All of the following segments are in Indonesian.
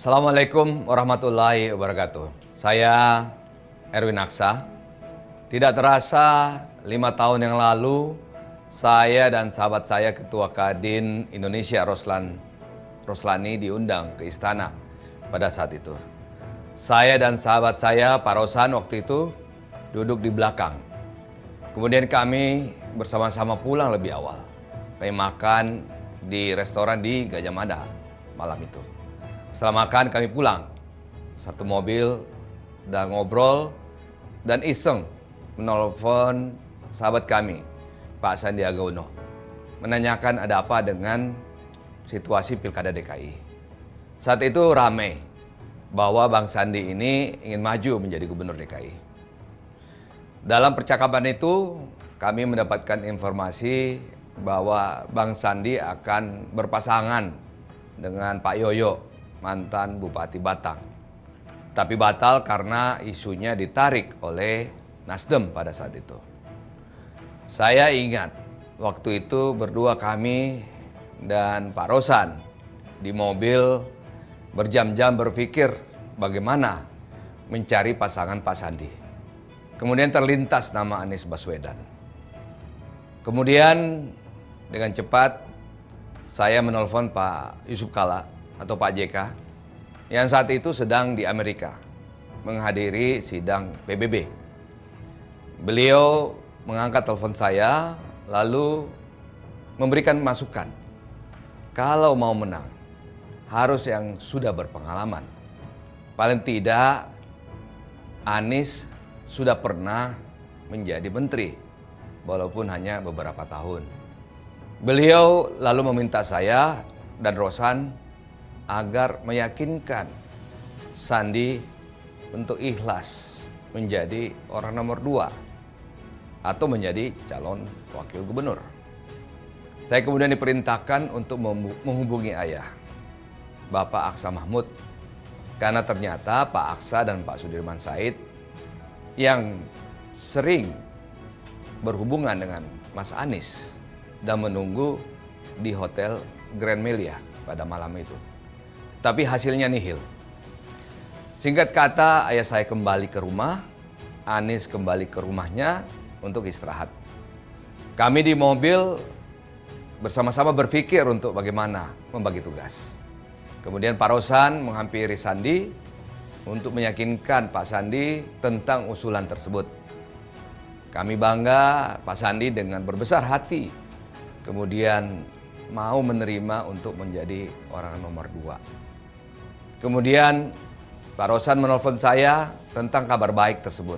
Assalamualaikum warahmatullahi wabarakatuh. Saya Erwin Aksa. Tidak terasa 5 tahun yang lalu saya dan sahabat saya Ketua Kadin Indonesia Roslani diundang ke istana pada saat itu. Saya dan sahabat saya Pak Rosan waktu itu duduk di belakang. Kemudian kami bersama-sama pulang lebih awal. Kami makan di restoran di Gajah Mada malam itu. Setelah makan kami pulang, satu mobil, dan ngobrol dan iseng menelpon sahabat kami, Pak Sandiaga Uno, menanyakan ada apa dengan situasi Pilkada DKI. Saat itu ramai bahwa Bang Sandi ini ingin maju menjadi Gubernur DKI. Dalam percakapan itu kami mendapatkan informasi bahwa Bang Sandi akan berpasangan dengan Pak Yoyo, mantan Bupati Batang. Tapi batal karena isunya ditarik oleh Nasdem pada saat itu. Saya ingat waktu itu berdua kami dan Pak Rosan di mobil berjam-jam berpikir bagaimana mencari pasangan Pak Sandi. Kemudian terlintas nama Anies Baswedan. Kemudian dengan cepat saya menelpon Pak Yusuf Kalla atau Pak JK yang saat itu sedang di Amerika menghadiri sidang PBB. Beliau mengangkat telepon saya lalu memberikan masukan. Kalau mau menang harus yang sudah berpengalaman. Paling tidak Anies sudah pernah menjadi menteri walaupun hanya beberapa tahun. Beliau lalu meminta saya dan Rosan agar meyakinkan Sandi untuk ikhlas menjadi orang nomor 2 atau menjadi calon wakil gubernur. Saya kemudian diperintahkan untuk menghubungi ayah, Bapak Aksa Mahmud, karena ternyata Pak Aksa dan Pak Sudirman Said yang sering berhubungan dengan Mas Anies dan menunggu di Hotel Grand Melia pada malam itu. Tapi hasilnya nihil. Singkat kata, ayah saya kembali ke rumah, Anies kembali ke rumahnya untuk istirahat. Kami di mobil bersama-sama berpikir untuk bagaimana membagi tugas. Kemudian Pak Rosan menghampiri Sandi untuk meyakinkan Pak Sandi tentang usulan tersebut. Kami bangga Pak Sandi dengan berbesar hati, kemudian mau menerima untuk menjadi orang nomor 2. Kemudian Pak Rosan menelpon saya tentang kabar baik tersebut.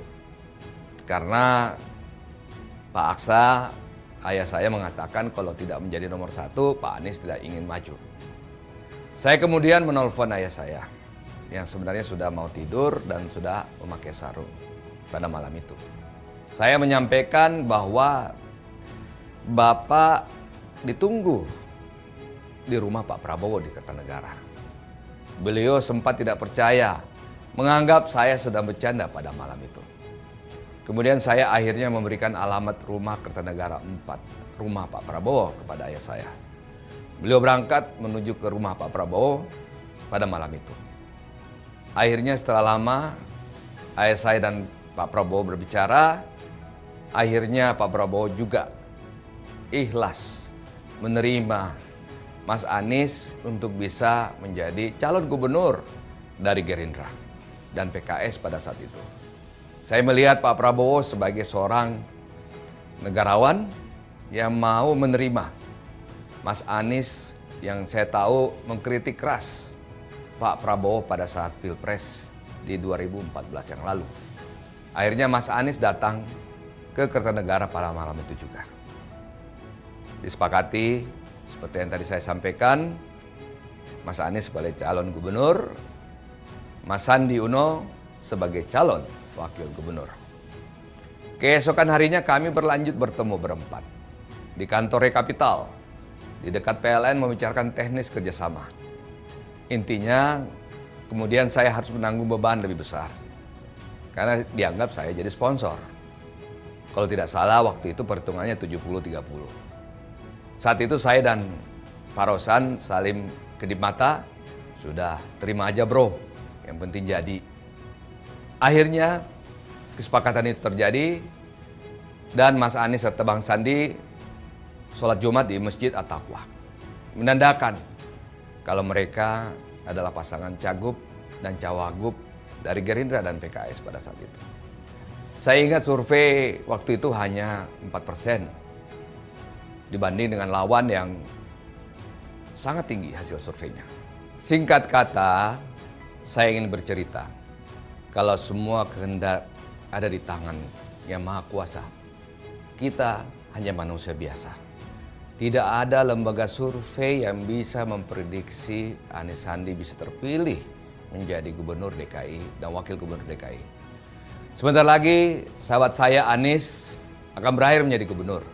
Karena Pak Aksa, ayah saya mengatakan kalau tidak menjadi nomor 1, Pak Anies tidak ingin maju. Saya kemudian menelpon ayah saya yang sebenarnya sudah mau tidur dan sudah memakai sarung pada malam itu. Saya menyampaikan bahwa Bapak ditunggu di rumah Pak Prabowo di Kertanegara. Beliau sempat tidak percaya, menganggap saya sedang bercanda pada malam itu. Kemudian saya akhirnya memberikan alamat rumah Kertanegara 4, rumah Pak Prabowo kepada ayah saya. Beliau berangkat menuju ke rumah Pak Prabowo pada malam itu. Akhirnya setelah lama ayah saya dan Pak Prabowo berbicara, akhirnya Pak Prabowo juga ikhlas menerima Mas Anies untuk bisa menjadi calon gubernur dari Gerindra dan PKS pada saat itu. Saya melihat Pak Prabowo sebagai seorang negarawan yang mau menerima Mas Anies yang saya tahu mengkritik keras Pak Prabowo pada saat Pilpres di 2014 yang lalu. Akhirnya Mas Anies datang ke Kertanegara pada malam itu juga. Disepakati seperti yang tadi saya sampaikan, Mas Anies sebagai calon gubernur, Mas Sandi Uno sebagai calon wakil gubernur. Keesokan harinya kami berlanjut bertemu berempat di kantor Rekapital, di dekat PLN membicarakan teknis kerjasama. Intinya, kemudian saya harus menanggung beban lebih besar, karena dianggap saya jadi sponsor. Kalau tidak salah waktu itu perhitungannya 70-30. Saat itu saya dan Pak Rosan saling kedip mata, Sudah, terima aja bro, yang penting jadi. Akhirnya kesepakatan itu terjadi dan Mas Anies serta Bang Sandi sholat Jumat di Masjid At-Taqwa. Menandakan kalau mereka adalah pasangan cagup dan cawagup dari Gerindra dan PKS pada saat itu. Saya ingat survei waktu itu hanya 4% dibanding dengan lawan yang sangat tinggi hasil surveinya. Singkat kata, saya ingin bercerita kalau semua kehendak ada di tangan Yang Maha Kuasa. Kita hanya manusia biasa. Tidak ada lembaga survei yang bisa memprediksi Anies Sandi bisa terpilih menjadi Gubernur DKI dan Wakil Gubernur DKI. Sebentar lagi sahabat saya Anies akan berakhir menjadi gubernur.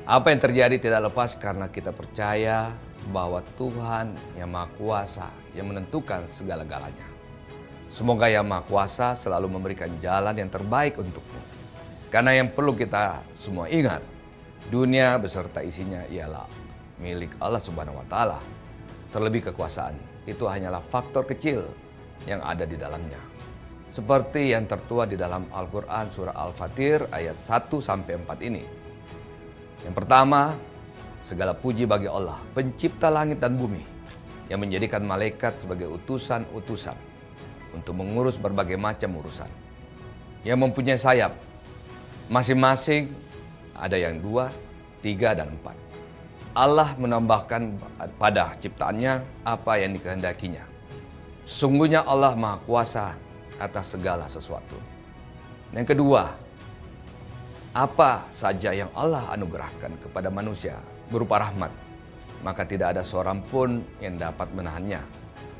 Apa yang terjadi tidak lepas karena kita percaya bahwa Tuhan Yang Maha Kuasa yang menentukan segala-galanya. Semoga Yang Maha Kuasa selalu memberikan jalan yang terbaik untukmu. Karena yang perlu kita semua ingat, dunia beserta isinya ialah milik Allah Subhanahu wa Ta'ala. Terlebih kekuasaan itu hanyalah faktor kecil yang ada di dalamnya. Seperti yang tertuang di dalam Al-Quran surah Al-Fatir ayat 1-4 ini. Yang pertama, segala puji bagi Allah, pencipta langit dan bumi, yang menjadikan malaikat sebagai utusan-utusan untuk mengurus berbagai macam urusan. Yang mempunyai sayap, masing-masing ada yang 2, 3, dan 4. Allah menambahkan pada ciptaannya apa yang dikehendakinya. Sesungguhnya Allah Maha Kuasa atas segala sesuatu. Yang kedua, apa saja yang Allah anugerahkan kepada manusia berupa rahmat, maka tidak ada seorang pun yang dapat menahannya.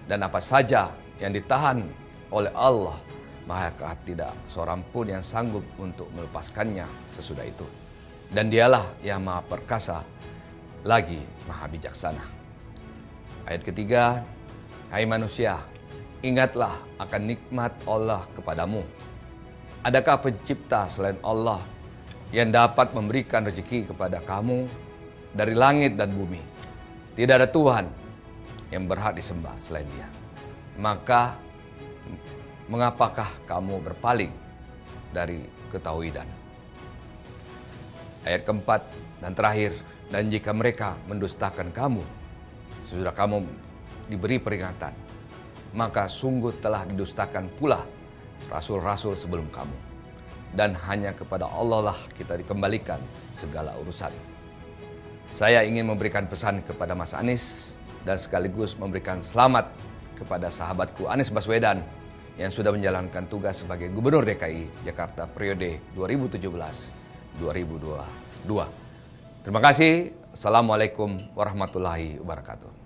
Dan apa saja yang ditahan oleh Allah, maka tidak seorang pun yang sanggup untuk melepaskannya sesudah itu. Dan dialah yang Maha Perkasa, lagi Maha Bijaksana. Ayat ketiga, hai manusia, ingatlah akan nikmat Allah kepadamu. Adakah pencipta selain Allah yang dapat memberikan rezeki kepada kamu dari langit dan bumi? Tidak ada Tuhan yang berhak disembah selain Dia. Maka mengapakah kamu berpaling dari ketauhidan? Ayat keempat dan terakhir, dan jika mereka mendustakan kamu, sesudah kamu diberi peringatan, maka sungguh telah didustakan pula rasul-rasul sebelum kamu. Dan hanya kepada Allah lah kita dikembalikan segala urusan. Saya ingin memberikan pesan kepada Mas Anies dan sekaligus memberikan selamat kepada sahabatku Anies Baswedan yang sudah menjalankan tugas sebagai Gubernur DKI Jakarta periode 2017-2022. Terima kasih. Assalamualaikum warahmatullahi wabarakatuh.